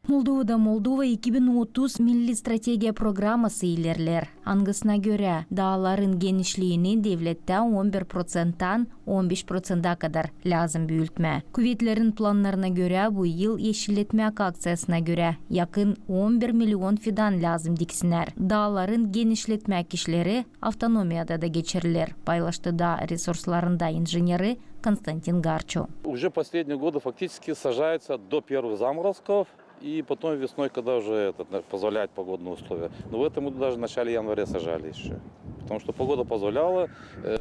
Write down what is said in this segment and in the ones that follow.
Moldova 2030 Milli Strategiya Programmасы ileriler. Аңгысына göre dağların genişliğini devlette 11%'dan 15%'a kadar lazım büyütme. Kuvvetlerin planlarına göre bu yıl yeşilletmek aksiyasına göre yakın 11 milyon fidan lazım diksinler. Dağların genişletmek işleri автономияда da geçirilir. Paylaştı da resurslarında inженері Константин Гарчо. Уже последние годы фактически сажается до первых заморозков. И потом весной, когда уже позволяет погодные условия. Но в этом году даже в начале января сажали еще. Потому что pогода позволяла.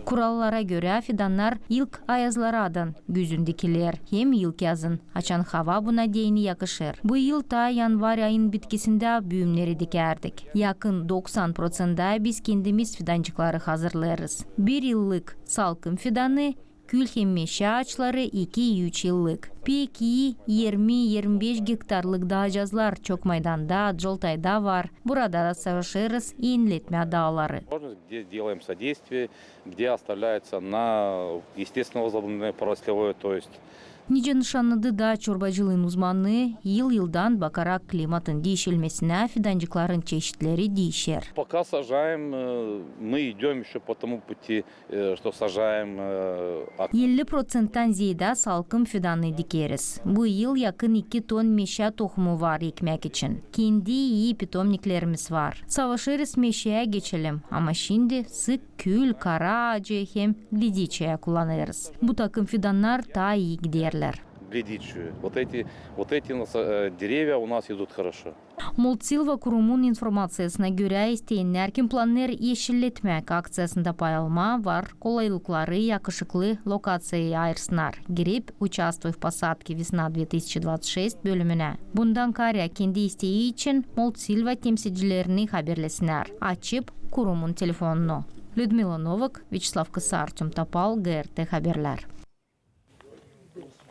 Kurallara göre fidanlar ilk ayazlardan güzün dikilir. Hem ilk yazın. Açan hava buna değini yakışır. Bu yıl ta yanvar ayın bitkisinde büyümleri dikerdik. Yakın 90%'da biz kendimiz fidancıkları hazırlarız. Bir yıllık salkım fidanı, kül hem meşe ağaçları 2-3 yıllık. Peki 20-25 hektarlık dağcazlar çok maydanda, Жолтайда var. Burada da savaşırız inletme dağları. Где делаем содействие, где оставляется на естественно возобновление порослевое, то есть. Nice nişanlıdı da çorbacılığın uzmanı yıl-yıldan bakarak klimatın değişilmesine fidancıkların çeşitleri değişir. Пока сажаем, мы идем еще по тому пути, что сажаем. 50%'tan ziyade salkım fidanı dikeriz. Bu yıl yakın 2 ton meşe tohumu var ekmek için. Kendi iyi pitomniklerimiz var. Savaşırız meşeye geçelim ama şimdi sık kül, kara ağacı hem glediçeye kullanırız. Bu takım fidanlar daha iyi giderler. Глядичью. Вот эти деревья у нас идут хорошо. Молдсилва kurumun informasyasına göre isteyenler kim planlar yeşilletmek aksiyasında pay alma var. Kolaylıkları yakışıklı lokasyaya ayırsınlar. Girip участвуй в посадке весна 2026 bölümüne. Bundan karya kendi isteği için Молдсилва temsilcilerini haberlesinler. Açıp kurumun telefonunu. Людмила Новак, Вячеслав Косар, Артем Топал, ГРТ Haberler.